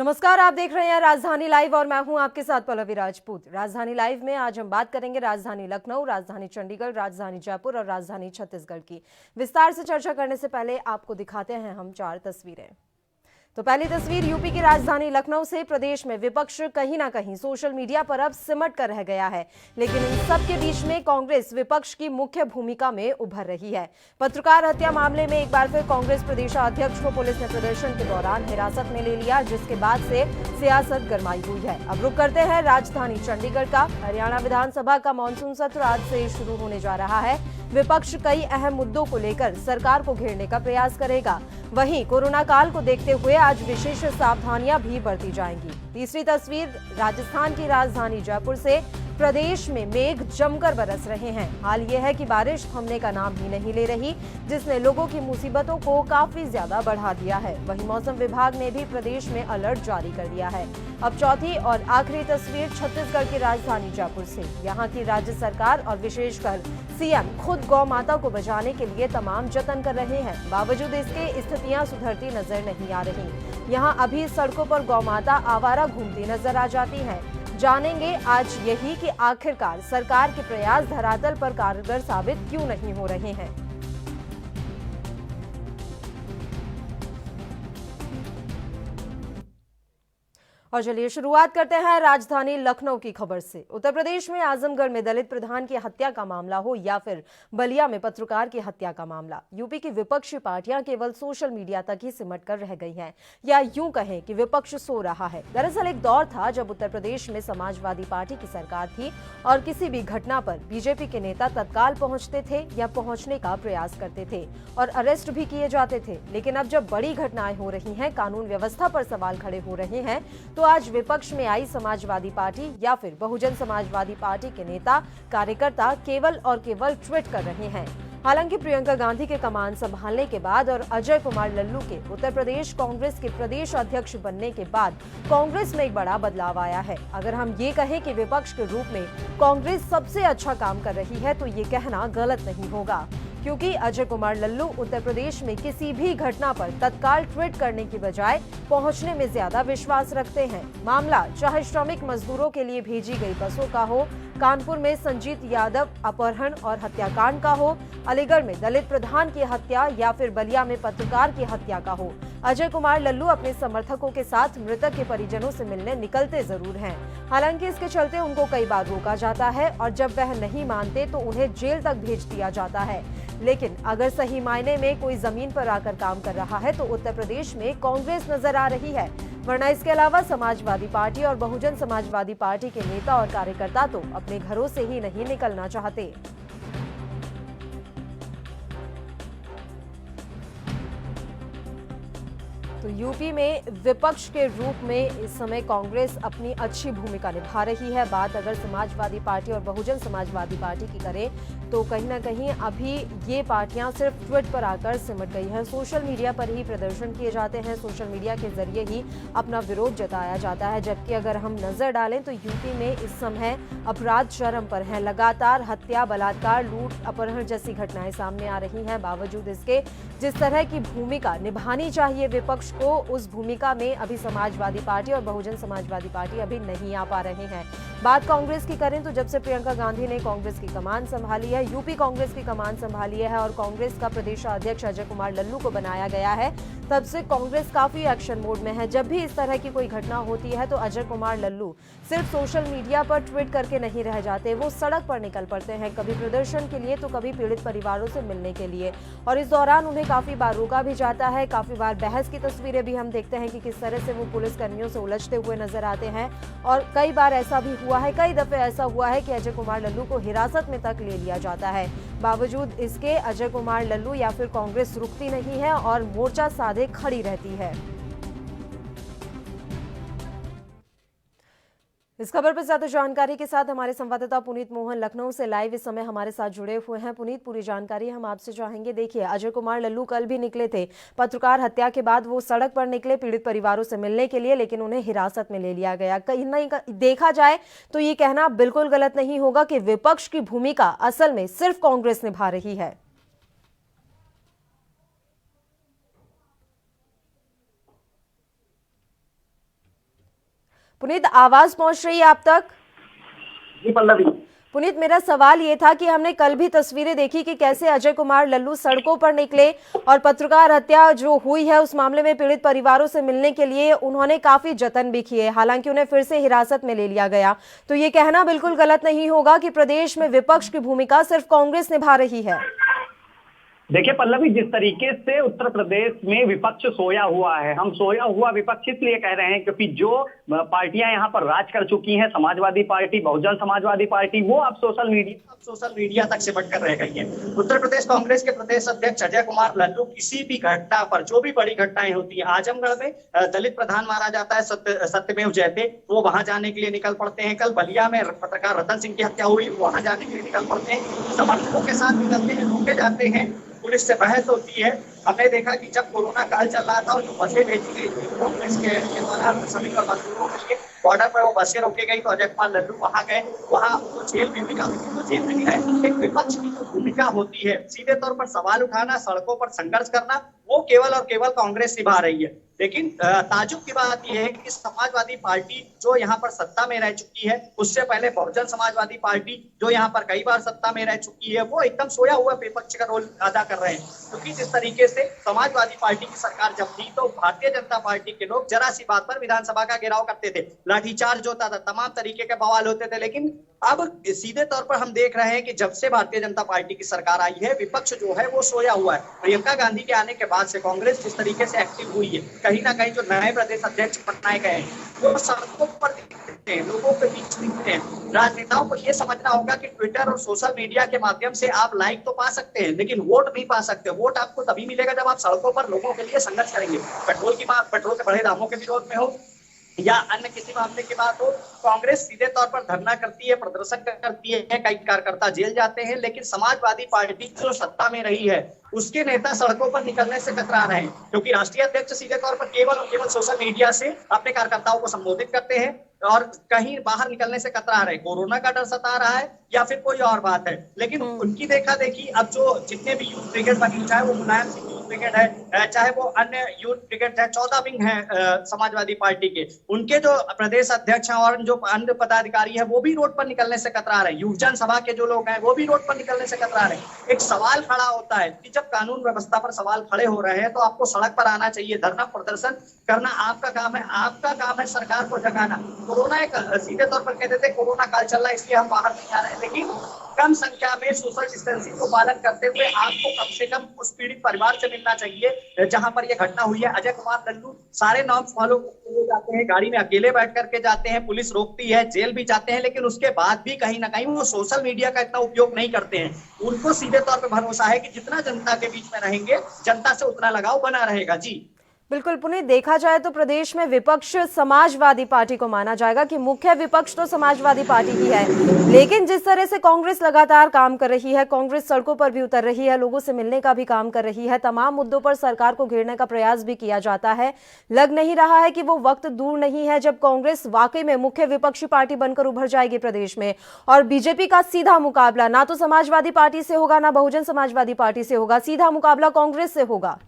नमस्कार, आप देख रहे हैं राजधानी लाइव और मैं हूं आपके साथ पल्लवी राजपूत। राजधानी लाइव में आज हम बात करेंगे राजधानी लखनऊ, राजधानी चंडीगढ़, राजधानी जयपुर और राजधानी छत्तीसगढ़ की। विस्तार से चर्चा करने से पहले आपको दिखाते हैं हम 4 तस्वीरें। तो पहली तस्वीर यूपी की राजधानी लखनऊ से। प्रदेश में विपक्ष कहीं ना कहीं सोशल मीडिया पर अब सिमट कर रह गया है, लेकिन इन सब के बीच में कांग्रेस विपक्ष की मुख्य भूमिका में उभर रही है। पत्रकार हत्या मामले में एक बार फिर कांग्रेस प्रदेशाध्यक्ष को पुलिस ने प्रदर्शन के दौरान हिरासत में ले लिया, जिसके बाद से सियासत गरमाई हुई है। अब रुक करते हैं राजधानी चंडीगढ़ का। हरियाणा विधानसभा का मानसून सत्र आज से शुरू होने जा रहा है। विपक्ष कई अहम मुद्दों को लेकर सरकार को घेरने का प्रयास करेगा। वहीं कोरोना काल को देखते हुए आज विशेष सावधानियां भी बरती जाएंगी। तीसरी तस्वीर राजस्थान की राजधानी जयपुर से। प्रदेश में मेघ जमकर बरस रहे हैं। हाल यह है कि बारिश थमने का नाम ही नहीं ले रही, जिसने लोगों की मुसीबतों को काफी ज्यादा बढ़ा दिया है। वहीं मौसम विभाग ने भी प्रदेश में अलर्ट जारी कर दिया है। अब चौथी और आखिरी तस्वीर छत्तीसगढ़ की राजधानी जयपुर से। यहाँ की राज्य सरकार और विशेषकर सीएम खुद गौ माता को बचाने के लिए तमाम जतन कर रहे हैं। बावजूद इसके स्थितियां सुधरती नजर नहीं आ रही। यहाँ अभी सड़कों पर गौ माता आवारा घूमती नजर आ जाती हैं। जानेंगे आज यही कि आखिरकार सरकार के प्रयास धरातल पर कारगर साबित क्यों नहीं हो रहे हैं। और चलिए शुरुआत करते हैं राजधानी लखनऊ की खबर से। उत्तर प्रदेश में आजमगढ़ में दलित प्रधान की हत्या का मामला हो या फिर बलिया में पत्रकार की हत्या का मामला, यूपी की विपक्षी पार्टियां केवल सोशल मीडिया तक ही सिमट कर रह गई हैं, या यूं कहें कि विपक्ष सो रहा है। दरअसल एक दौर था जब उत्तर प्रदेश में समाजवादी पार्टी की सरकार थी और किसी भी घटना पर बीजेपी के नेता तत्काल पहुंचते थे या पहुंचने का प्रयास करते थे और अरेस्ट भी किए जाते थे। लेकिन अब जब बड़ी घटनाएं हो रही हैं, कानून व्यवस्था पर सवाल खड़े हो रहे हैं, तो आज विपक्ष में आई समाजवादी पार्टी या फिर बहुजन समाजवादी पार्टी के नेता कार्यकर्ता केवल और केवल ट्वीट कर रहे हैं। हालांकि प्रियंका गांधी के कमान संभालने के बाद और अजय कुमार लल्लू के उत्तर प्रदेश कांग्रेस के प्रदेश अध्यक्ष बनने के बाद कांग्रेस में एक बड़ा बदलाव आया है। अगर हम ये कहें कि विपक्ष के रूप में कांग्रेस सबसे अच्छा काम कर रही है, तो ये कहना गलत नहीं होगा, क्योंकि अजय कुमार लल्लू उत्तर प्रदेश में किसी भी घटना पर तत्काल ट्वीट करने की बजाय पहुंचने में ज्यादा विश्वास रखते हैं। मामला चाहे श्रमिक मजदूरों के लिए भेजी गई बसों का हो, कानपुर में संजीत यादव अपहरण और हत्याकांड का हो, अलीगढ़ में दलित प्रधान की हत्या या फिर बलिया में पत्रकार की हत्या का हो, अजय कुमार लल्लू अपने समर्थकों के साथ मृतक के परिजनों से मिलने निकलते जरूर हैं। हालांकि इसके चलते उनको कई बार रोका जाता है और जब वह नहीं मानते तो उन्हें जेल तक भेज दिया जाता है। लेकिन अगर सही मायने में कोई जमीन पर आकर काम कर रहा है तो उत्तर प्रदेश में कांग्रेस नजर आ रही है, वरना इसके अलावा समाजवादी पार्टी और बहुजन समाजवादी पार्टी के नेता और कार्यकर्ता तो अपने घरों से ही नहीं निकलना चाहते। तो यूपी में विपक्ष के रूप में इस समय कांग्रेस अपनी अच्छी भूमिका निभा रही है। बात अगर समाजवादी पार्टी और बहुजन समाजवादी पार्टी की करें तो कहीं ना कहीं अभी ये पार्टियां सिर्फ ट्वीट पर आकर सिमट गई हैं। सोशल मीडिया पर ही प्रदर्शन किए जाते हैं, सोशल मीडिया के जरिए ही अपना विरोध जताया जाता है। जबकि अगर हम नजर डालें तो यूपी में इस समय अपराध चरम पर हैं। लगातार हत्या, बलात्कार, लूट, अपहरण जैसी घटनाएं सामने आ रही हैं। बावजूद इसके जिस तरह की भूमिका निभानी चाहिए विपक्ष को, उस भूमिका में अभी समाजवादी पार्टी और बहुजन समाजवादी पार्टी अभी नहीं आ पा रहे हैं। बात कांग्रेस की करें तो जब से प्रियंका गांधी ने कांग्रेस की कमान संभाली है, यूपी कांग्रेस की कमान संभाली है और कांग्रेस का प्रदेशाध्यक्ष अजय कुमार लल्लू को बनाया गया है, तब से कांग्रेस काफी एक्शन मोड में है। जब भी इस तरह की कोई घटना होती है तो अजय कुमार लल्लू सिर्फ सोशल मीडिया पर ट्वीट करके नहीं रह जाते, वो सड़क पर निकल पड़ते हैं, कभी प्रदर्शन के लिए तो कभी पीड़ित परिवारों से मिलने के लिए। और इस दौरान उन्हें काफी बार रोका भी जाता है। काफी बार बहस की तस्वीरें भी हम देखते हैं कि किस तरह से वो पुलिस कर्मियों से उलझते हुए नजर आते हैं। और कई बार ऐसा भी हुआ है, कई दफे ऐसा हुआ है कि अजय कुमार लल्लू को हिरासत में तक ले लिया जाता है। बावजूद इसके अजय कुमार लल्लू या फिर कांग्रेस रुकती नहीं है और मोर्चा साधे खड़ी रहती है। इस खबर पर ज्यादा जानकारी के साथ हमारे संवाददाता पुनीत मोहन लखनऊ से लाइव इस समय हमारे साथ जुड़े हुए हैं। पुनीत, पूरी जानकारी हम आपसे चाहेंगे। देखिए, अजय कुमार लल्लू कल भी निकले थे, पत्रकार हत्या के बाद वो सड़क पर निकले पीड़ित परिवारों से मिलने के लिए, लेकिन उन्हें हिरासत में ले लिया गया। कहीं ना देखा जाए तो ये कहना बिल्कुल गलत नहीं होगा कि विपक्ष की भूमिका असल में सिर्फ कांग्रेस निभा रही है। पुनीत, आवाज पहुंच रही है आप तक? जी पल्लवी। पुनीत, मेरा सवाल ये था कि हमने कल भी तस्वीरें देखी कि कैसे अजय कुमार लल्लू सड़कों पर निकले और पत्रकार हत्या जो हुई है उस मामले में पीड़ित परिवारों से मिलने के लिए उन्होंने काफी जतन भी किए, हालांकि उन्हें फिर से हिरासत में ले लिया गया। तो ये कहना बिल्कुल गलत नहीं होगा कि प्रदेश में विपक्ष की भूमिका सिर्फ कांग्रेस निभा रही है। देखिए पल्लवी, जिस तरीके से उत्तर प्रदेश में विपक्ष सोया हुआ है, हम सोया हुआ विपक्ष इसलिए कह रहे हैं क्योंकि जो पार्टियां यहाँ पर राज कर चुकी हैं, समाजवादी पार्टी, बहुजन समाजवादी पार्टी, वो अब सोशल मीडिया तक सिमट कर रह गई है। उत्तर प्रदेश कांग्रेस के प्रदेश अध्यक्ष अजय कुमार लल्लू किसी भी घटना पर, जो भी बड़ी घटनाएं होती है, आजमगढ़ में दलित प्रधान मारा जाता है, सत्यमेव जयते, वो वहां जाने के लिए निकल पड़ते हैं। कल बलिया में पत्रकार रतन सिंह की हत्या हुई, वहां जाने के लिए निकल पड़ते हैं। समर्थकों के साथ निकलते हैं, रोके जाते हैं, पुलिस से बहस होती है। हमने देखा कि जब कोरोना काल चल रहा था और जो बसें भेजी गई कांग्रेस के द्वारा श्रमिक और मजदूरों के लिए, बॉर्डर पर वो बसें रोकी गई तो अजय कुमार लल्लू वहां गए, वहां जेल में भी काफी जेल में गए। एक विपक्ष की जो भूमिका होती है, सीधे तौर पर सवाल उठाना, सड़कों पर संघर्ष करना, वो केवल और केवल कांग्रेस निभा रही है। लेकिन ताजुब की बात यह है कि समाजवादी पार्टी जो यहाँ पर सत्ता में रह चुकी है, उससे पहले बहुजन समाजवादी पार्टी जो यहाँ पर कई बार सत्ता में रह चुकी है, वो एकदम सोया हुआ विपक्ष का रोल अदा कर रहे हैं। क्योंकि जिस तरीके से समाजवादी पार्टी की सरकार जब थी तो भारतीय जनता पार्टी के लोग जरा सी बात पर विधानसभा का घेराव करते थे, लाठीचार्ज होता था, तमाम तरीके के बवाल होते थे। लेकिन अब सीधे तौर पर हम देख रहे हैं कि जब से भारतीय जनता पार्टी की सरकार आई है, विपक्ष जो है वो सोया हुआ है। प्रियंका गांधी के आने के बाद से कांग्रेस जिस तरीके से एक्टिव हुई है, कहीं ना कहीं जो नए प्रदेश अध्यक्ष बनाए गए हैं वो सड़कों पर दिखते हैं, लोगों के बीच दिखते हैं। राजनेताओं को ये समझना होगा कि ट्विटर और सोशल मीडिया के माध्यम से आप लाइक तो पा सकते हैं, लेकिन वोट नहीं पा सकते। वोट आपको तभी मिलेगा जब आप सड़कों पर लोगों के लिए संघर्ष करेंगे। पेट्रोल के बढ़े दामों के विरोध में हो या अन्य किसी मामले की बात हो, कांग्रेस सीधे तौर पर धरना करती है, प्रदर्शन करती है, कई कार्यकर्ता जेल जाते हैं। लेकिन समाजवादी पार्टी जो सत्ता में रही है, उसके नेता सड़कों पर निकलने से कतरा रहे हैं, क्योंकि राष्ट्रीय अध्यक्ष सीधे तौर पर केवल और केवल सोशल मीडिया से अपने कार्यकर्ताओं को संबोधित करते हैं और कहीं बाहर निकलने से कतरा रहे। कोरोना का डर सता रहा है या फिर कोई और बात है, लेकिन उनकी देखा देखी अब जो जितने भी यूथ ब्रिगेड बनी, चाहे वो मुलायम सिंह यूथ ब्रिगेड है, चाहे वो अन्य यूथ ब्रिगेड है, 14 विंग है समाजवादी पार्टी के, उनके जो प्रदेश अध्यक्ष हैं और जो अन्य पदाधिकारी है वो भी रोड पर निकलने से कतरा रहे। युवजन सभा के जो लोग हैं वो भी रोड पर निकलने से कतरा रहे। एक सवाल खड़ा होता है कि जब कानून व्यवस्था पर सवाल खड़े हो रहे हैं तो आपको सड़क पर आना चाहिए, धरना प्रदर्शन करना आपका काम है, आपका काम है सरकार को जगाना। कोरोना एक सीधे तौर पर कहते थे कोरोना काल चल रहा है इसलिए हम बाहर नहीं आ रहे हैं, लेकिन कम संख्या में सोशल डिस्टेंसिंग को पालन करते हुए आपको कम से कम उस पीड़ित परिवार से मिलना चाहिए जहां पर यह घटना हुई है। अजय कुमार लल्लू सारे नॉर्म्स फॉलो करके जाते हैं, गाड़ी में अकेले बैठ करके जाते हैं, पुलिस रोकती है, जेल भी जाते हैं, लेकिन उसके बाद भी कहीं ना कहीं वो सोशल मीडिया का इतना उपयोग नहीं करते हैं। उनको सीधे तौर पर भरोसा है कि जितना जनता के बीच में रहेंगे, जनता से उतना लगाव बना रहेगा। जी बिल्कुल पुनीत, देखा जाए तो प्रदेश में विपक्ष समाजवादी पार्टी को माना जाएगा कि मुख्य विपक्ष तो समाजवादी पार्टी ही है, लेकिन जिस तरह से कांग्रेस लगातार काम कर रही है, कांग्रेस सड़कों पर भी उतर रही है, लोगों से मिलने का भी काम कर रही है, तमाम मुद्दों पर सरकार को घेरने का प्रयास भी किया जाता है। लग नहीं रहा है कि वो वक्त दूर नहीं है जब कांग्रेस वाकई में मुख्य विपक्षी पार्टी बनकर उभर जाएगी प्रदेश में, और बीजेपी का सीधा मुकाबला ना तो समाजवादी पार्टी से होगा, ना बहुजन समाजवादी पार्टी से होगा, सीधा मुकाबला कांग्रेस से होगा।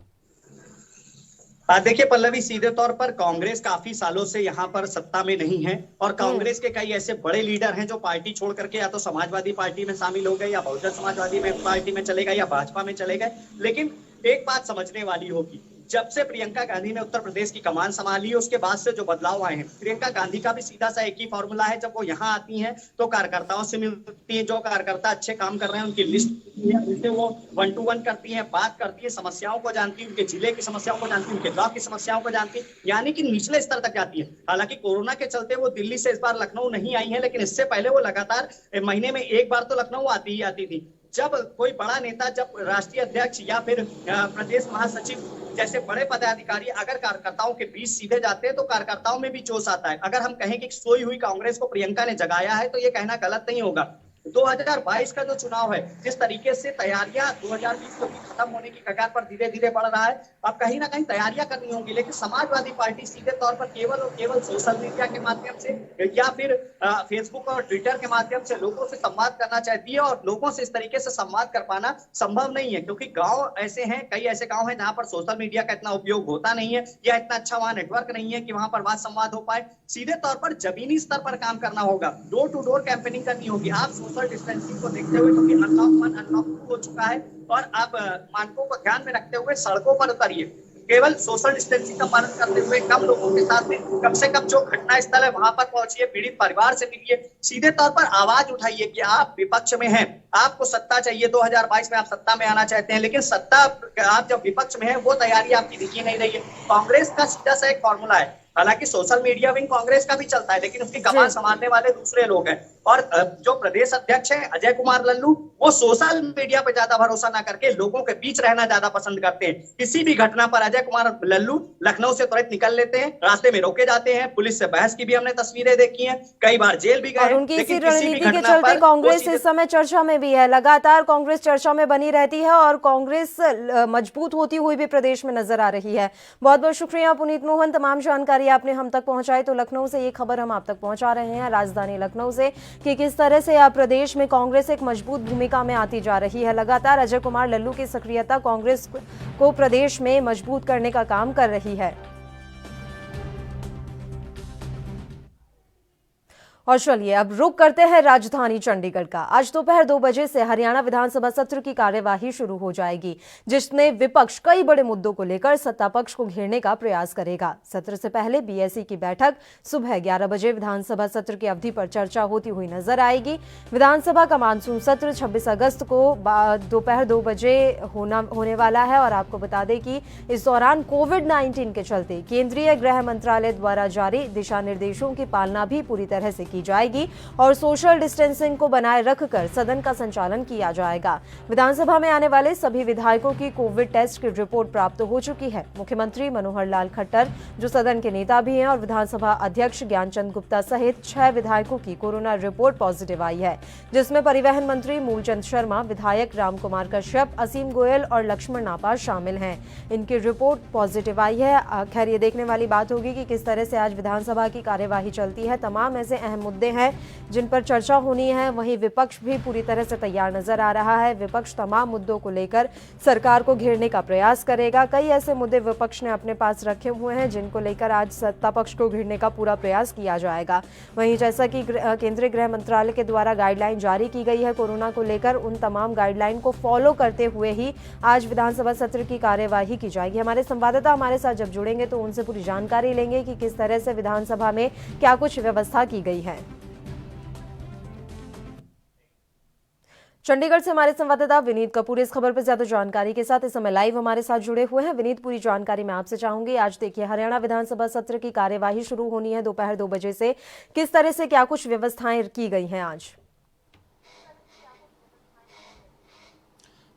देखिए पल्लवी, सीधे तौर पर कांग्रेस काफी सालों से यहाँ पर सत्ता में नहीं है और कांग्रेस के कई ऐसे बड़े लीडर हैं जो पार्टी छोड़ करके या तो समाजवादी पार्टी में शामिल हो गए या बहुजन समाजवादी पार्टी में चले गए या भाजपा में चले गए। लेकिन एक बात समझने वाली होगी, जब से प्रियंका गांधी ने उत्तर प्रदेश की कमान संभाली है उसके बाद से जो बदलाव आए हैं, प्रियंका गांधी का भी सीधा सा एक ही फॉर्मूला है। जब वो यहाँ आती हैं तो कार्यकर्ताओं से मिलती हैं, जो कार्यकर्ता अच्छे काम कर रहे हैं उनकी लिस्ट जिससे वो 1 to 1 करती हैं, बात करती है, समस्याओं को जानती है, उनके जिले की समस्याओं को जानती है, उनके ब्लॉक की समस्याओं को जानती है, यानी कि निचले स्तर तक जाती है। हालांकि कोरोना के चलते वो दिल्ली से इस बार लखनऊ नहीं आई है, लेकिन इससे पहले वो लगातार महीने में एक बार तो लखनऊ आती ही आती थी। जब कोई बड़ा नेता, जब राष्ट्रीय अध्यक्ष या फिर प्रदेश महासचिव जैसे बड़े पदाधिकारी अगर कार्यकर्ताओं के बीच सीधे जाते हैं तो कार्यकर्ताओं में भी जोश आता है। अगर हम कहें कि सोई हुई कांग्रेस को प्रियंका ने जगाया है तो ये कहना गलत नहीं होगा। 2022 का जो चुनाव है, जिस तरीके से तैयारियां 2020 को खत्म होने की कगार पर धीरे धीरे बढ़ रहा है। अब कहीं ना कहीं तैयारियां करनी होंगी, लेकिन समाजवादी पार्टी सीधे तौर पर केवल और केवल सोशल मीडिया के माध्यम से या फिर फेसबुक और ट्विटर के माध्यम से लोगों से संवाद करना चाहती है, और लोगों से इस तरीके से संवाद कर पाना संभव नहीं है, क्योंकि गांव ऐसे हैं, कई ऐसे गांव हैं जहां पर सोशल मीडिया का इतना उपयोग होता नहीं है या इतना अच्छा वहां नेटवर्क नहीं है कि वहां पर बात संवाद हो पाए। सीधे तौर पर जमीनी स्तर पर काम करना होगा, डोर टू डोर कैंपेनिंग करनी होगी। आप सोशल डिस्टेंसिंग को देखते हुए, क्योंकि अनलॉक 1 अनलॉक 2 हो चुका है, और आप मानकों को ध्यान में रखते हुए सड़कों पर उतरिए, केवल सोशल डिस्टेंसिंग का पालन करते हुए कम लोगों के साथ में, कम से कम जो घटना स्थल है वहां पर पहुंचिए, पीड़ित परिवार से मिलिए, सीधे तौर पर आवाज उठाइए कि आप विपक्ष में हैं, आपको सत्ता चाहिए, 2022 में आप सत्ता में आना चाहते हैं, लेकिन सत्ता आप जब विपक्ष में है वो तैयारी आपकी दिखी नहीं रही है। कांग्रेस का सीधा सा एक फॉर्मूला है, हालांकि सोशल मीडिया विंग कांग्रेस का भी चलता है, लेकिन उसकी कमान संभालने वाले दूसरे लोग हैं। और जो प्रदेश अध्यक्ष है अजय कुमार लल्लू, वो सोशल मीडिया पे ज्यादा भरोसा ना करके लोगों के बीच रहना ज्यादा पसंद करते हैं। किसी भी घटना पर अजय कुमार लल्लू लखनऊ से तुरंत निकल लेते हैं, रास्ते में रोके जाते हैं, पुलिस से बहस की भी हमने तस्वीरें देखी हैं, कई बार जेल भी गए। और उनकी इसी रणनीति के चलते कांग्रेस इस समय चर्चा में भी है, लगातार कांग्रेस चर्चा में बनी रहती है और कांग्रेस मजबूत होती हुई भी प्रदेश में नजर आ रही है। बहुत बहुत शुक्रिया पुनीत मोहन, तमाम जानकारी आपने हम तक पहुंचाई। तो लखनऊ से ये खबर हम आप तक पहुंचा रहे हैं, राजधानी लखनऊ से, कि किस तरह से अब प्रदेश में कांग्रेस एक मजबूत भूमिका में आती जा रही है। लगातार अजय कुमार लल्लू की सक्रियता कांग्रेस को प्रदेश में मजबूत करने का काम कर रही है। और चलिए अब रुक करते हैं राजधानी चंडीगढ़ का। आज दोपहर 2 बजे से हरियाणा विधानसभा सत्र की कार्यवाही शुरू हो जाएगी, जिसमें विपक्ष कई बड़े मुद्दों को लेकर सत्ता पक्ष को घेरने का प्रयास करेगा। सत्र से पहले बीएसई की बैठक सुबह 11 बजे विधानसभा सत्र की अवधि पर चर्चा होती हुई नजर आएगी। विधानसभा का मानसून सत्र 26 अगस्त को दोपहर 2 बजे होने वाला है। और आपको बता दें कि इस दौरान कोविड-19 के चलते केंद्रीय गृह मंत्रालय द्वारा जारी दिशा निर्देशों की पालना भी पूरी तरह से की जाएगी और सोशल डिस्टेंसिंग को बनाए रखकर सदन का संचालन किया जाएगा। विधानसभा में आने वाले सभी विधायकों की कोविड टेस्ट की रिपोर्ट प्राप्त हो चुकी है। मुख्यमंत्री मनोहर लाल खट्टर, जो सदन के नेता भी हैं, और विधानसभा अध्यक्ष ज्ञानचंद गुप्ता सहित 6 विधायकों की कोरोना रिपोर्ट पॉजिटिव आई है, जिसमें परिवहन मंत्री मूलचंद शर्मा, विधायक रामकुमार कश्यप, असीम गोयल और लक्ष्मण नापा शामिल हैं। इनकी रिपोर्ट पॉजिटिव आई है। खैर, ये देखने वाली बात होगी कि किस तरह से आज विधानसभा की कार्यवाही चलती है। तमाम ऐसे अहम मुद्दे हैं जिन पर चर्चा होनी है। वहीं विपक्ष भी पूरी तरह से तैयार नजर आ रहा है। विपक्ष तमाम मुद्दों को लेकर सरकार को घेरने का प्रयास करेगा। कई ऐसे मुद्दे विपक्ष ने अपने पास रखे हुए हैं जिनको लेकर आज सत्ता पक्ष को घेरने का पूरा प्रयास किया जाएगा। वहीं जैसा कि केंद्रीय गृह मंत्रालय के द्वारा गाइडलाइन जारी की गई है कोरोना को लेकर, उन तमाम गाइडलाइन को फॉलो करते हुए ही आज विधानसभा सत्र की कार्यवाही की जाएगी। हमारे संवाददाता हमारे साथ जब जुड़ेंगे तो उनसे पूरी जानकारी लेंगे कि किस तरह से विधानसभा में क्या कुछ व्यवस्था की गई है। चंडीगढ़ से हमारे संवाददाता विनीत कपूर इस खबर पर ज्यादा जानकारी के साथ इस समय लाइव हमारे साथ जुड़े हुए हैं। विनीत, पूरी जानकारी मैं आपसे चाहूंगी। आज देखिए, हरियाणा विधानसभा सत्र की कार्यवाही शुरू होनी है दोपहर 2 बजे से। किस तरह से क्या कुछ व्यवस्थाएं की गई हैं आज?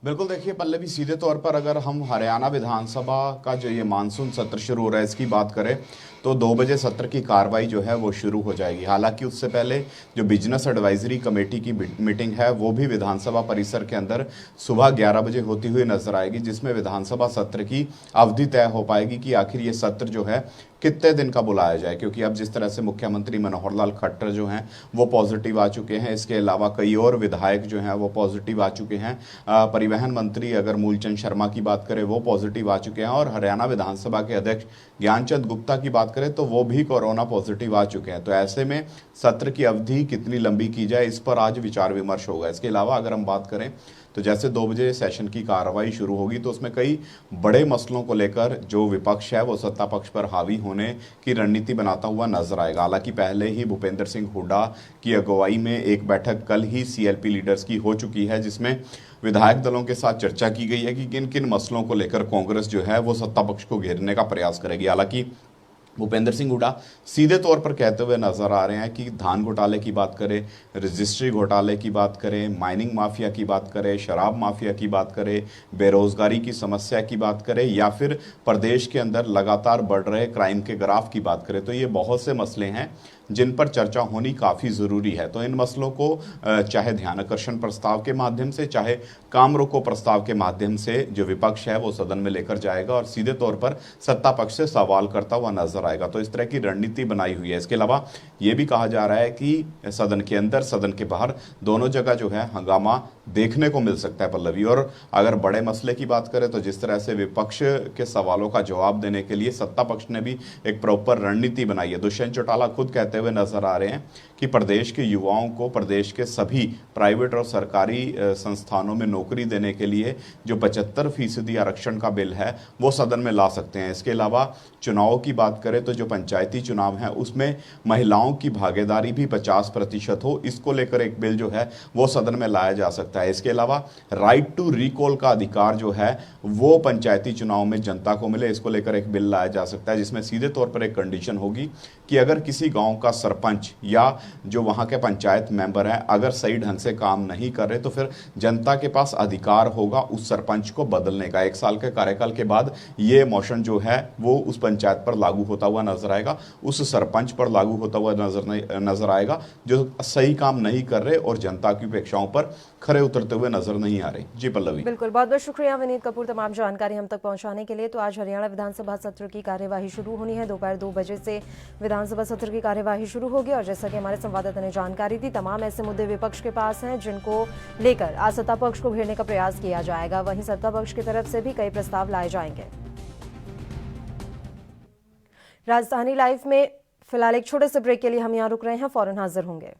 बिल्कुल, देखिए पल्लवी, सीधे तौर पर अगर हम हरियाणा विधानसभा का जो ये मानसून सत्र शुरू हो रहा है इसकी बात करें तो 2 बजे सत्र की कार्रवाई जो है वो शुरू हो जाएगी। हालांकि उससे पहले जो बिजनेस एडवाइजरी कमेटी की मीटिंग है वो भी विधानसभा परिसर के अंदर सुबह 11 बजे होती हुई नजर आएगी, जिसमें विधानसभा सत्र की अवधि तय हो पाएगी कि आखिर ये सत्र जो है कितने दिन का बुलाया जाए। क्योंकि अब जिस तरह से मुख्यमंत्री मनोहर लाल खट्टर जो हैं वो पॉजिटिव आ चुके हैं, इसके अलावा कई और विधायक जो हैं वो पॉजिटिव आ चुके हैं। परिवहन मंत्री अगर मूलचंद शर्मा की बात करें वो पॉजिटिव आ चुके हैं, और हरियाणा विधानसभा के अध्यक्ष ज्ञानचंद गुप्ता की बात करें तो वो भी कोरोना पॉजिटिव आ चुके हैं। तो ऐसे में सत्र की अवधि कितनी लंबी की जाए इस पर आज विचार विमर्श होगा। इसके अलावा अगर हम बात करें तो जैसे 2 बजे सेशन की कार्रवाई शुरू होगी तो उसमें कई बड़े मसलों को लेकर जो विपक्ष है वो सत्ता पक्ष पर हावी होने की रणनीति बनाता हुआ नजर आएगा। हालांकि पहले ही भूपेंद्र सिंह हुड्डा की अगुवाई में एक बैठक कल ही सीएलपी लीडर्स की हो चुकी है, जिसमें विधायक दलों के साथ चर्चा की गई है कि किन किन मसलों को लेकर कांग्रेस जो है वो सत्ता पक्ष को घेरने का प्रयास करेगी। हालांकि भूपेंद्र सिंह हुड्डा सीधे तौर पर कहते हुए नजर आ रहे हैं कि धान घोटाले की बात करें, रजिस्ट्री घोटाले की बात करें, माइनिंग माफिया की बात करें, शराब माफिया की बात करें, बेरोजगारी की समस्या की बात करें, या फिर प्रदेश के अंदर लगातार बढ़ रहे क्राइम के ग्राफ की बात करें, तो ये बहुत से मसले हैं जिन पर चर्चा होनी काफ़ी ज़रूरी है। तो इन मसलों को चाहे ध्यानाकर्षण प्रस्ताव के माध्यम से, चाहे काम रोको प्रस्ताव के माध्यम से जो विपक्ष है वो सदन में लेकर जाएगा और सीधे तौर पर सत्ता पक्ष से सवाल करता हुआ नजर आएगा। तो इस तरह की रणनीति बनाई हुई है। इसके अलावा ये भी कहा जा रहा है कि सदन के अंदर, सदन के बाहर दोनों जगह जो है हंगामा देखने को मिल सकता है पल्लवी। और अगर बड़े मसले की बात करें तो जिस तरह से विपक्ष के सवालों का जवाब देने के लिए सत्ता पक्ष ने भी एक प्रॉपर रणनीति बनाई है। दुष्यंत चौटाला खुद कहते हुए नजर आ रहे हैं कि प्रदेश के युवाओं को प्रदेश के सभी प्राइवेट और सरकारी संस्थानों में नौकरी देने के लिए जो 75% आरक्षण का बिल है वो सदन में ला सकते हैं। इसके अलावा चुनावों की बात करें तो जो पंचायती चुनाव है उसमें महिलाओं की भागीदारी भी 50% हो, इसको लेकर एक बिल जो है वो सदन में लाया जा सकता है। इसके अलावा राइट टू रिकॉल का अधिकार जो है वो पंचायती चुनाव में जनता को मिले, इसको लेकर एक बिल लाया जा सकता है, जिसमें सीधे तौर पर एक कंडीशन होगी कि अगर किसी गांव का सरपंच या जो वहां के पंचायत मेंबर है अगर सही ढंग से काम नहीं कर रहे तो फिर जनता के पास अधिकार होगा उस सरपंच को बदलने का। 1 साल के कार्यकाल के बाद ये मोशन जो है वो उस पंचायत पर लागू होता हुआ नजर आएगा, उस सरपंच पर लागू होता हुआ नजर आएगा जो सही काम नहीं कर रहे और जनता की अपेक्षाओं पर खरे उतरते हुए नजर नहीं आ रहे। जी पल्लवी। बिल्कुल, बहुत बहुत शुक्रिया विनीत कपूर तमाम जानकारी हम तक पहुंचाने के लिए। तो आज हरियाणा विधानसभा सत्र की कार्यवाही शुरू होनी है। दोपहर 2 बजे से विधानसभा सत्र की कार्यवाही शुरू होगी और जैसा कि हमारे संवाददाता ने जानकारी दी, तमाम ऐसे मुद्दे विपक्ष के पास हैं जिनको लेकर आज सत्ता पक्ष को घेरने का प्रयास किया जाएगा। वहीं सत्ता पक्ष की तरफ से भी कई प्रस्ताव लाए जाएंगे। राजधानी लाइव में फिलहाल एक छोटे से ब्रेक के लिए हम यहां रुक रहे हैं, फौरन हाजिर होंगे।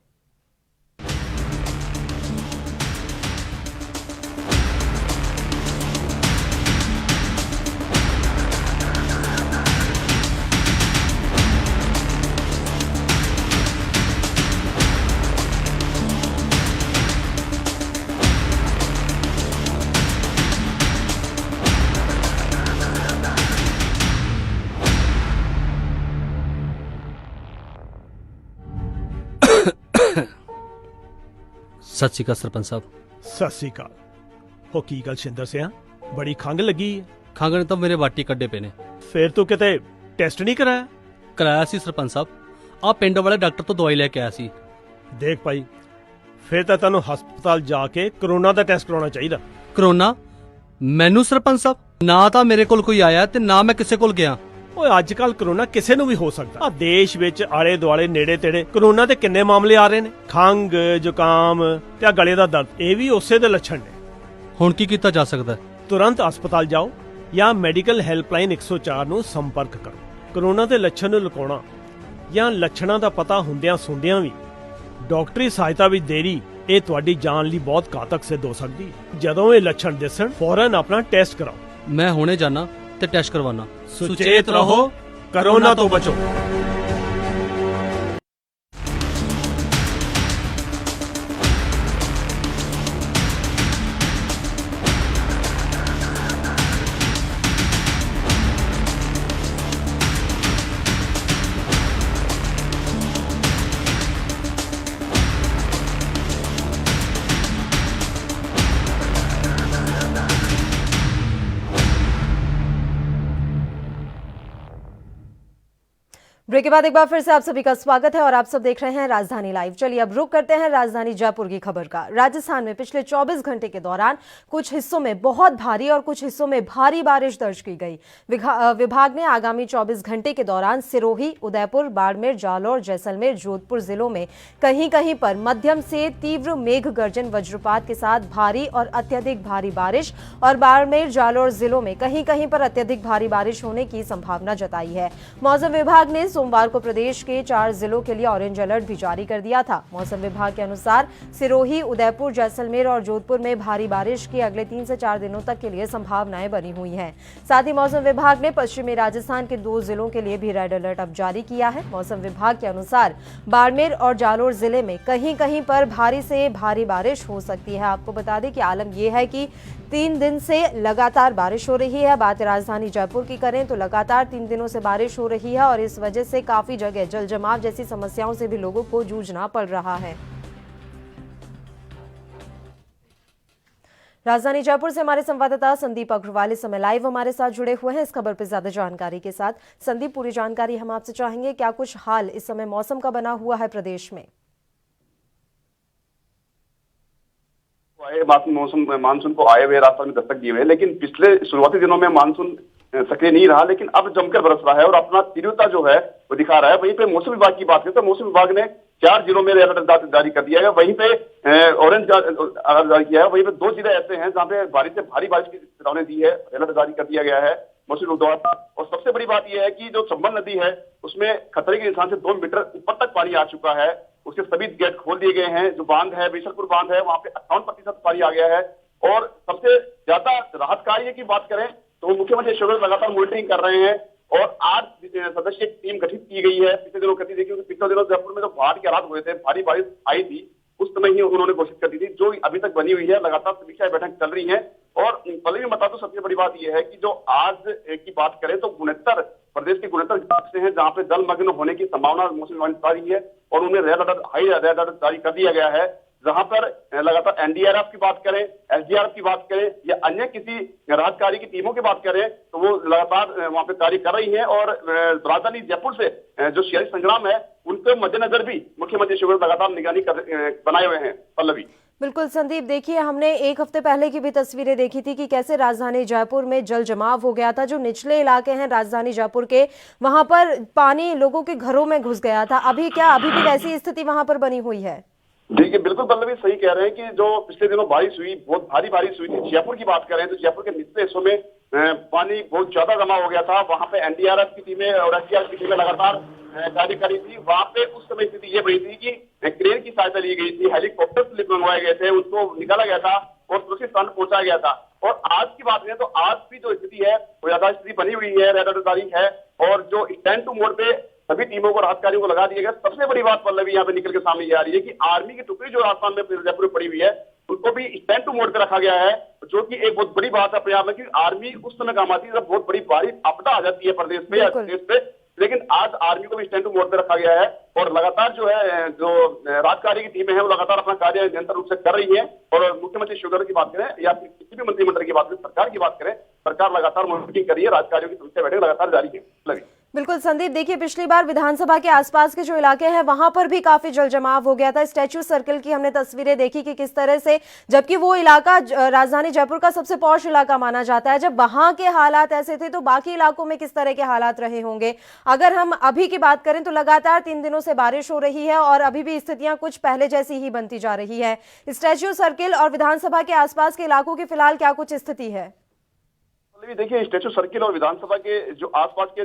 ਸਤਿ ਸ਼੍ਰੀ ਅਕਾਲ ਸਰਪੰਚ ਸਾਹਿਬ। ਸਤਿ ਸ੍ਰੀ ਅਕਾਲ। ਹੋ ਕੀ ਗੱਲ ਸ਼ਿੰਦਰ ਸਿਆ, ਬੜੀ ਖੰਘ ਲੱਗੀ ਹੈ? ਖੰਘ ਨੇ ਤਾਂ ਮੇਰੇ ਵਾਟੀ ਕੱਢੇ ਪਏ ਨੇ। ਫਿਰ ਤੂੰ ਕਿਤੇ ਟੈਸਟ ਨਹੀਂ ਕਰਾਇਆ? ਕਰਾਇਆ ਸੀ ਸਰਪੰਚ ਸਾਹਿਬ, ਆਹ ਪਿੰਡ ਵਾਲੇ ਡਾਕਟਰ ਤੋਂ ਦਵਾਈ ਲੈ ਕੇ ਆਇਆ ਸੀ। ਦੇਖ ਭਾਈ, ਫਿਰ ਤਾਂ ਤੈਨੂੰ ਹਸਪਤਾਲ ਜਾ ਕੇ ਕਰੋਨਾ ਦਾ ਟੈਸਟ ਕਰਾਉਣਾ ਚਾਹੀਦਾ। ਕਰੋਨਾ? ਮੈਨੂੰ ਸਰਪੰਚ ਸਾਹਿਬ? ਨਾ ਤਾਂ ਮੇਰੇ ਕੋਲ ਕੋਈ ਆਇਆ ਤੇ ਨਾ ਮੈਂ ਕਿਸੇ ਕੋਲ ਗਿਆ। ਓਏ ਅੱਜ ਕੱਲ ਕਰੋਨਾ ਕਿਸੇ ਨੂੰ ਵੀ ਹੋ ਸਕਦਾ। ਆ ਦੇਸ਼ ਵਿੱਚ ਆਲੇ ਦੁਆਲੇ ਨੇੜੇ ਤੇੜੇ ਕਰੋਨਾ ਦੇ ਕਿੰਨੇ ਮਾਮਲੇ ਆ ਰਹੇ ਨੇ। ਖੰਘ, ਜ਼ੁਕਾਮ ਤੇ ਆ ਗਲੇ ਦਾ ਦਰਦ, ਇਹ ਵੀ ਉਸੇ ਦੇ ਲੱਛਣ ਨੇ। ਹੁਣ ਕੀ ਕੀਤਾ ਜਾ ਸਕਦਾ? ਤੁਰੰਤ ਹਸਪਤਾਲ ਜਾਓ ਜਾਂ ਮੈਡੀਕਲ ਹੈਲਪਲਾਈਨ 104 ਨੂੰ ਸੰਪਰਕ ਕਰੋ। ਕਰੋਨਾ ਦੇ ਲੱਛਣ ਨੂੰ ਲੁਕਾਉਣਾ ਜਾਂ ਲੱਛਣਾਂ ਦਾ ਪਤਾ ਹੁੰਦਿਆਂ ਸੁਣਦਿਆਂ ਵੀ ਡਾਕਟਰੀ ਸਹਾਇਤਾ ਵਿੱਚ ਦੇਰੀ ਇਹ ਤੁਹਾਡੀ ਜਾਨ ਲਈ ਬਹੁਤ ਘਾਤਕ ਸਿੱਧ ਹੋ ਸਕਦੀ ਹੈ। ਜਦੋਂ ਇਹ ਲੱਛਣ ਦਿਸਣ ਫੌਰਨ ਆਪਣਾ ਟੈਸਟ ਕਰਾਓ। ਮੈਂ ਹੁਣੇ ਜਾਣਾ ਤੇ ਟੈਸਟ ਕਰਵਾਉਣਾ। ਸੁਚੇਤ ਰਹੋ, ਕਰੋਨਾ ਤੋਂ ਬਚੋ। ब्रेक के बाद एक बार फिर से आप सभी का स्वागत है और आप सब देख रहे हैं राजधानी लाइव। चलिए अब रुक करते हैं राजधानी जयपुर की खबर का। राजस्थान में पिछले 24 घंटे के दौरान कुछ हिस्सों में बहुत भारी और कुछ हिस्सों में भारी बारिश दर्ज की गई। विभाग ने आगामी 24 घंटे के दौरान सिरोही, उदयपुर, बाड़मेर, जालौर, जैसलमेर, जोधपुर जिलों में कहीं कहीं पर मध्यम से तीव्र मेघ गर्जन वज्रपात के साथ भारी और अत्यधिक भारी बारिश और बाड़मेर, जालौर जिलों में कहीं कहीं पर अत्यधिक भारी बारिश होने की संभावना जताई है। मौसम विभाग ने सोमवार को प्रदेश के 4 जिलों के लिए ऑरेंज अलर्ट भी जारी कर दिया था। मौसम विभाग के अनुसार सिरोही, उदयपुर, जैसलमेर और जोधपुर में भारी बारिश की अगले 3 से 4 दिनों तक के लिए संभावनाएं बनी हुई हैं। साथ ही मौसम विभाग ने पश्चिमी राजस्थान के 2 जिलों के लिए भी रेड अलर्ट अब जारी किया है। मौसम विभाग के अनुसार बाड़मेर और जालौर जिले में कहीं कहीं पर भारी से भारी बारिश हो सकती है। आपको बता दें कि आलम यह है कि 3 दिन से लगातार बारिश हो रही है। बात राजधानी जयपुर की करें तो लगातार 3 दिनों से बारिश हो रही है और इस वजह से काफी जगह जल जमाव जैसी समस्याओं से भी लोगों को जूझना पड़ रहा है। राजधानी जयपुर से हमारे संवाददाता संदीप अग्रवाल इस समय लाइव हमारे साथ जुड़े हुए हैं इस खबर पर ज्यादा जानकारी के साथ। संदीप, पूरी जानकारी हम आपसे चाहेंगे। क्या कुछ हाल इस समय मौसम का बना हुआ है प्रदेश में? मानसून को आए हुए रास्ता में दस्तक दिए हुए, लेकिन पिछले शुरुआती दिनों में मानसून सक्रिय नहीं रहा, लेकिन अब जमकर बरस रहा है और अपना तीव्रता जो है वो दिखा रहा है। वहीं पे मौसम विभाग की बात करें तो मौसम विभाग ने 4 जिलों में रेड अलर्ट जारी कर दिया है, वहीं पे ऑरेंज अलर्ट जारी किया है। वहीं पे 2 जिले ऐसे हैं जहाँ पे भारी से भारी बारिश की चेतावनी दी है, अलर्ट जारी कर दिया गया है मौसम विभाग द्वारा। और सबसे बड़ी बात यह है कि जो चंबल नदी है उसमें खतरे के निशान से 2 मीटर ऊपर तक पानी आ चुका है, उसके सभी गेट खोल दिए गए हैं। जो बांध है, बीसलपुर बांध है, वहां पे 58% पानी आ गया है। और सबसे ज्यादा राहत कार्य की बात करें तो मुख्यमंत्री अशोक गहलोत लगातार मॉनिटरिंग कर रहे हैं और 8 सदस्यीय टीम गठित की गई है। पिछले दिनों करती थी, क्योंकि पिछले दिनों जयपुर में जो बाढ़ के हालात हुए थे, भारी बारिश आई थी, उस समय ही उन्होंने घोषित कर दी थी, जो अभी तक बनी हुई है। लगातार समीक्षा बैठक चल रही है। और पहले भी बता दो, सबसे बड़ी बात यह है कि जो आज की बात करें तो 69 प्रदेश के 69 जिले हैं जहां पे जलमग्न होने की संभावना मौसम विभाग ने बताई है और उन्हें red alert, high red alert जारी कर दिया गया है। जहां पर लगातार एनडीआरएफ की बात करें, एसडीआरएफ की बात करें या अन्य किसी राहत कार्य की टीमों की बात करें तो वो लगातार वहां पे कार्य कर रही हैं। और राजधानी जयपुर से जो सियासी संग्राम है उनके मद्देनजर भी मुख्यमंत्री अशोक गहलोत लगातार निगरानी बनाए हुए हैं। पल्लवी। बिल्कुल संदीप, देखिए हमने एक हफ्ते पहले की भी तस्वीरें देखी थी कि कैसे राजधानी जयपुर में जल जमाव हो गया था। जो निचले इलाके हैं राजधानी जयपुर के, वहां पर पानी लोगों के घरों में घुस गया था। अभी भी वैसी स्थिति वहां पर बनी हुई है? देखिए, बिल्कुल पल्लवी सही कह रहे हैं कि जो पिछले दिनों बारिश हुई, बहुत भारी बारिश हुई थी। जयपुर की बात करें तो जयपुर के निचले हिस्सों में पानी बहुत ज्यादा जमा हो गया था। वहां पे एनडीआरएफ की टीमें और एसडीआरएफ की टीमें लगातार कार्य करी थी। वहां पे उस समय स्थिति ये बनी थी कि क्रेन की सहायता ली गई थी, हेलीकॉप्टर स्लिप मंगवाए गए थे, उनको निकाला गया था और सुरक्षित स्थान पहुंचाया गया था। और आज की बात करें तो आज भी जो स्थिति है वो ज्यादा स्थिति बनी हुई है, रेड अलर्ट जारी है। और जो स्टैंड टू मोड पे सभी टीमों को, राहत कार्यों को लगा दिया गया। सबसे बड़ी बात पल्लवी यहाँ पे निकल के सामने आ रही है कि आर्मी की टुकड़ी जो राजस्थान में जयपुर में पड़ी हुई है उनको भी स्टैंड टू मोड पे रखा गया है, जो कि एक बहुत बड़ी बात है अपने आप में कि आर्मी उस समय काम आती है जब बहुत बड़ी भारी आपदा आ जाती है प्रदेश में या देश पे। लेकिन आज आर्मी को भी स्टैंड टू मोड पे रखा गया है और लगातार जो है जो राहत कार्य की टीमें हैं वो लगातार अपना कार्य निरंतर रूप से कर रही है। और मुख्यमंत्री अशोक गहलोत की बात करें या फिर किसी भी मंत्रिमंडल की बात करें, सरकार की बात करें, सरकार लगातार मॉनिटरिंग कर रही है, राहत कार्यों की समीक्षा बैठक लगातार जारी है। बिल्कुल संदीप, देखिए पिछली बार विधानसभा के आसपास के जो इलाके हैं वहां पर भी काफी जल जमाव हो गया था। स्टैच्यू सर्किल की हमने तस्वीरें देखी कि किस तरह से, जबकि वो इलाका राजधानी जयपुर का सबसे पॉश इलाका माना जाता है, जब वहां के हालात ऐसे थे तो बाकी इलाकों में किस तरह के हालात रहे होंगे। अगर हम अभी की बात करें तो लगातार 3 दिनों से बारिश हो रही है और अभी भी स्थितियां कुछ पहले जैसी ही बनती जा रही है। स्टैच्यू सर्किल और विधानसभा के आसपास के इलाकों की फिलहाल क्या कुछ स्थिति है? देखिए, स्टैच्यू सर्किल और विधानसभा के जो आसपास के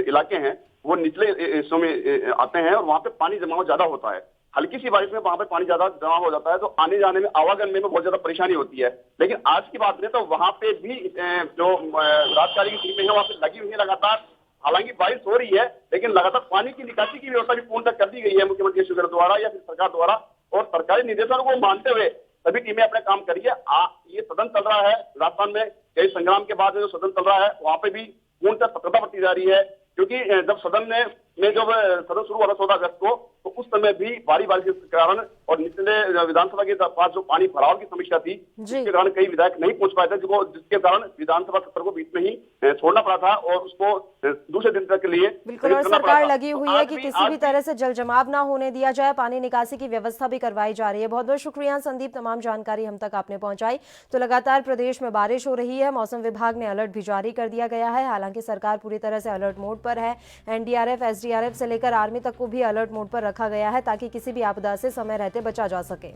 इलाके हैं वो निचले हिस्सों में आते हैं और वहां पे पानी जमाव ज्यादा होता है। हल्की सी बारिश में वहां पे पानी ज्यादा जमा हो जाता है तो आने जाने में, आवागमन में बहुत ज्यादा परेशानी होती है। लेकिन आज की बात करें तो वहां पे भी जो राहत कार्य की टीमें हैं वहां पे लगी हुई है लगातार। हालांकि बारिश हो रही है लेकिन लगातार पानी की निकासी की व्यवस्था भी पूर्ण तक कर दी गई है मुख्यमंत्री अशोक गहलोत द्वारा या फिर सरकार द्वारा। और सरकारी निर्देशों को मानते हुए सभी टीमें अपना काम करी है। ये सदन चल रहा है राजस्थान में, कई संग्राम के बाद जो सदन चल रहा है वहां पे भी पूर्णतः सतर्कता बरती जा रही है। क्योंकि जब सदन में जब सदन शुरू हुआ था 14 अगस्त को, तो उस समय भी भारी बारिश के कारण और निचले विधानसभा के पास जो पानी भराव की समस्या थी जिसके कारण कई विधायक नहीं पहुंच पाए थे, जिसके कारण विधानसभा सत्र को बीच में ही छोड़ना पड़ा था और उसको दूसरे दिन तक के लिए बिल्कुल। और सरकार लगी हुई है कि किसी भी तरह से जल जमाव ना होने दिया जाए, पानी निकासी की व्यवस्था भी करवाई जा रही है। बहुत बहुत शुक्रिया संदीप, तमाम जानकारी हम तक आपने पहुंचाई। तो लगातार प्रदेश में बारिश हो रही है, मौसम विभाग ने अलर्ट भी जारी कर दिया गया है। हालांकि सरकार पूरी तरह से अलर्ट मोड पर है। एनडीआरएफ, एसडीआरएफ से लेकर आर्मी तक को भी अलर्ट मोड पर रखा गया है ताकि किसी भी आपदा से समय रहते बचा जा सके।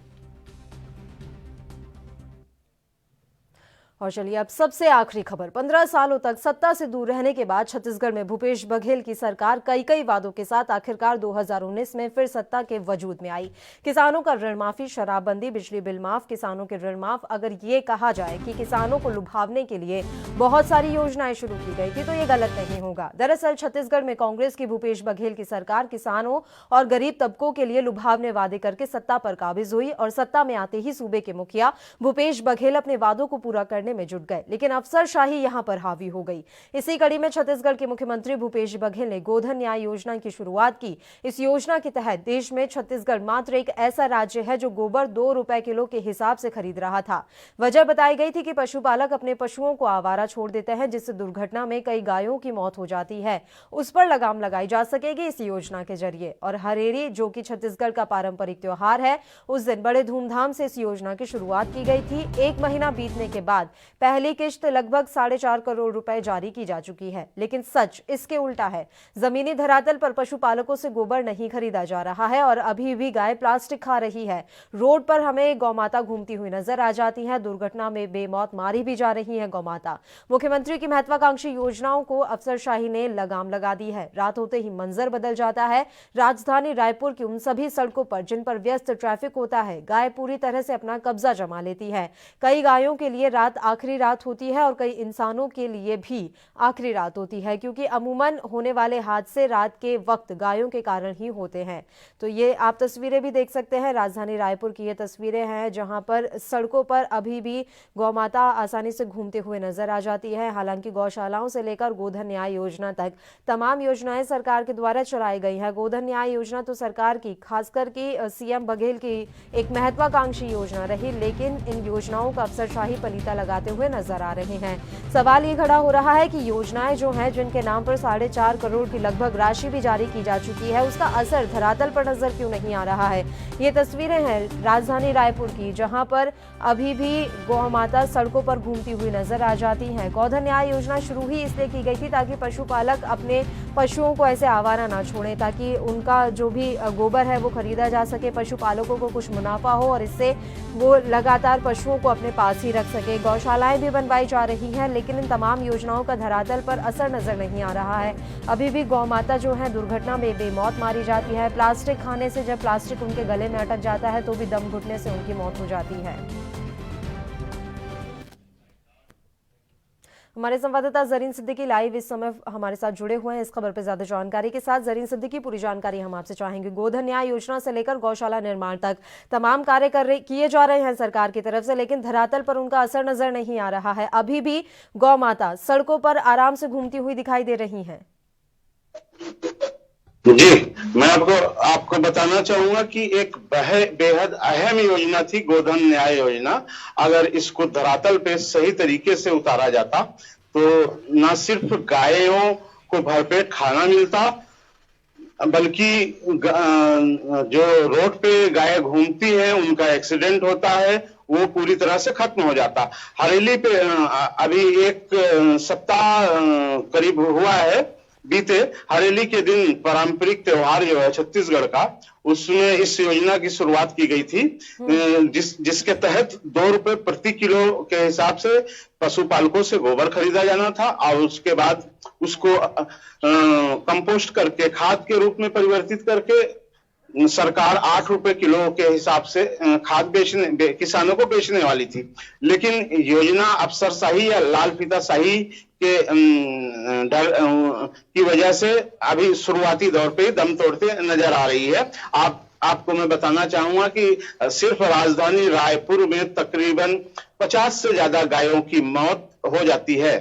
और चलिए अब सबसे आखिरी खबर। 15 सालों तक सत्ता से दूर रहने के बाद छत्तीसगढ़ में भूपेश बघेल की सरकार कई वादों के साथ आखिरकार 2019 में फिर सत्ता के वजूद में आई। किसानों का ऋण माफी, शराबबंदी, बिजली बिल माफ, किसानों के ऋण माफ। अगर ये कहा जाए कि किसानों को लुभावने के लिए बहुत सारी योजनाएं शुरू की गई थी तो ये गलत नहीं होगा। दरअसल छत्तीसगढ़ में कांग्रेस की भूपेश बघेल की सरकार किसानों और गरीब तबकों के लिए लुभावने वादे करके सत्ता पर काबिज हुई और सत्ता में आते ही सूबे के मुखिया भूपेश बघेल अपने वादों को पूरा करने में जुट गए, लेकिन अफसरशाही यहां पर हावी हो गई। इसी कड़ी में छत्तीसगढ़ के मुख्यमंत्री भूपेश बघेल ने गोधन न्याय योजना की शुरुआत की। इस योजना के तहत देश में छत्तीसगढ़ मात्र एक ऐसा राज्य है जो गोबर 2 रुपए किलो के हिसाब से खरीद रहा था। वजह बताई गई थी कि पशुपालक अपने पशुओं को आवारा छोड़ देते हैं, जिससे दुर्घटना में कई गायों की मौत हो जाती है। उस पर लगाम लगाई जा सकेगी इस योजना के जरिए। और हरेरी, जो कि छत्तीसगढ़ का पारंपरिक त्योहार है, उस दिन बड़े धूमधाम से इस योजना की शुरुआत की गई थी। 1 महीना बीतने के बाद पहली किश्त लगभग 4.5 करोड़ रुपए जारी की जा चुकी है। लेकिन सच इसके उल्टा है। जमीनी धरातल पर पशुपालकों से गोबर नहीं खरीदा जा रहा है और अभी भी गाय प्लास्टिक खा रही है। रोड पर हमें गौमाता घूमती हुई नजर आ जाती है। दुर्घटना में बेमौत मारी भी जा रही है गौमाता। मुख्यमंत्री की महत्वाकांक्षी योजनाओं को अफसरशाही ने लगाम लगा दी है। रात होते ही मंजर बदल जाता है। राजधानी रायपुर की उन सभी सड़कों पर जिन पर व्यस्त ट्रैफिक होता है, गाय पूरी तरह से अपना कब्जा जमा लेती है। कई गायों के लिए रात आखिरी रात होती है और कई इंसानों के लिए भी आखिरी रात होती है, क्योंकि अमूमन होने वाले हादसे रात के वक्त गायों के कारण ही होते हैं। तो ये आप तस्वीरें भी देख सकते हैं। राजधानी रायपुर की ये तस्वीरें हैं जहां पर सड़कों पर अभी भी गौमाता आसानी से घूमते हुए नजर आ जाती है। हालांकि गौशालाओं से लेकर गोधन न्याय योजना तक तमाम योजनाएं सरकार के द्वारा चलाई गई है। गोधन न्याय योजना तो सरकार की, खासकर की सीएम बघेल की एक महत्वाकांक्षी योजना रही, लेकिन इन योजनाओं का अफसरशाही पलीता लगाते हुए नजर आ रहे हैं। सवाल ये खड़ा हो रहा है कि योजनाएं जो हैं, जिनके नाम पर 4.5 करोड़ की लगभग राशि भी जारी की जा चुकी है, उसका असर धरातल पर नजर क्यों नहीं आ रहा है। ये तस्वीरें हैं राजधानी रायपुर की, जहां पर अभी भी गौ माता सड़कों पर घूमती हुई नजर आ जाती हैं। गोधन न्याय योजना शुरू ही इसलिए की गई थी ताकि पशुपालक अपने पशुओं को ऐसे आवारा ना छोड़ें, ताकि उनका जो भी गोबर है वो खरीदा जा सके, पशुपालकों को कुछ मुनाफा हो और इससे वो लगातार पशुओं को अपने पास ही रख सके। गौशालाएं भी बनवाई जा रही हैं, लेकिन इन तमाम योजनाओं का धरातल पर असर नजर नहीं आ रहा है। अभी भी गौ माता जो है दुर्घटना में बेमौत मारी जाती है। प्लास्टिक खाने से जब प्लास्टिक उनके गले में अटक जाता है तो भी दम घुटने से उनकी मौत हो जाती है। हमारे संवाददाता जरीन सिद्दीकी लाइव इस समय हमारे साथ जुड़े हुए हैं इस खबर पर ज्यादा जानकारी के साथ। जरीन सिद्दीकी, पूरी जानकारी हम आपसे चाहेंगे। गोधन न्याय योजना से लेकर गौशाला निर्माण तक तमाम कार्य किए जा रहे हैं सरकार की तरफ से, लेकिन धरातल पर उनका असर नजर नहीं आ रहा है। अभी भी गौ माता सड़कों पर आराम से घूमती हुई दिखाई दे रही हैं। जी, मैं आपको बताना चाहूंगा कि एक बेहद अहम योजना थी गोधन न्याय योजना। अगर इसको धरातल पे सही तरीके से उतारा जाता तो न सिर्फ गायों को भरपेट खाना मिलता, बल्कि जो रोड पे गाय घूमती है, उनका एक्सीडेंट होता है, वो पूरी तरह से खत्म हो जाता। हरेली पे अभी 1 सप्ताह करीब हुआ है बीते। हरेली के दिन पारंपरिक त्योहार जो है छत्तीसगढ़ का, उसमें इस योजना की शुरुआत की गई थी, जिसके तहत 2 रुपए प्रति किलो के हिसाब से पशुपालकों से गोबर खरीदा जाना था और उसके बाद उसको कंपोस्ट करके खाद के रूप में परिवर्तित करके सरकार 8 रुपए किलो के हिसाब से खाद किसानों को बेचने वाली थी। लेकिन योजना अफसरशाही या लाल फीताशाही के डर की वजह से अभी शुरुआती दौर पे दम तोड़ते नजर आ रही है। आपको मैं बताना चाहूंगा कि सिर्फ राजधानी रायपुर में तकरीबन 50 से ज्यादा गायों की मौत हो जाती है।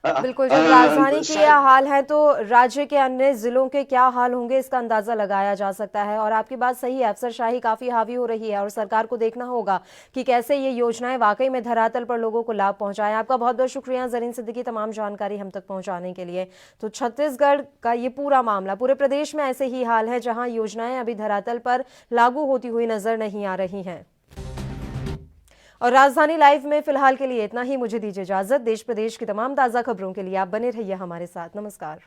बिल्कुल, जब राजधानी की यह हाल है तो राज्य के अन्य जिलों के क्या हाल होंगे इसका अंदाजा लगाया जा सकता है। और आपकी बात सही है, अफसरशाही काफी हावी हो रही है और सरकार को देखना होगा कि कैसे ये योजनाएं वाकई में धरातल पर लोगों को लाभ पहुंचाएं। आपका बहुत बहुत शुक्रिया जरीन सिद्दीकी तमाम जानकारी हम तक पहुंचाने के लिए। तो छत्तीसगढ़ का ये पूरा मामला, पूरे प्रदेश में ऐसे ही हाल है जहां योजनाएं अभी धरातल पर लागू होती हुई नजर नहीं आ रही हैं। और राजधानी लाइव में फिलहाल के लिए इतना ही। मुझे दीजिए इजाजत। देश प्रदेश की तमाम ताजा खबरों के लिए आप बने रहिए हमारे साथ। नमस्कार।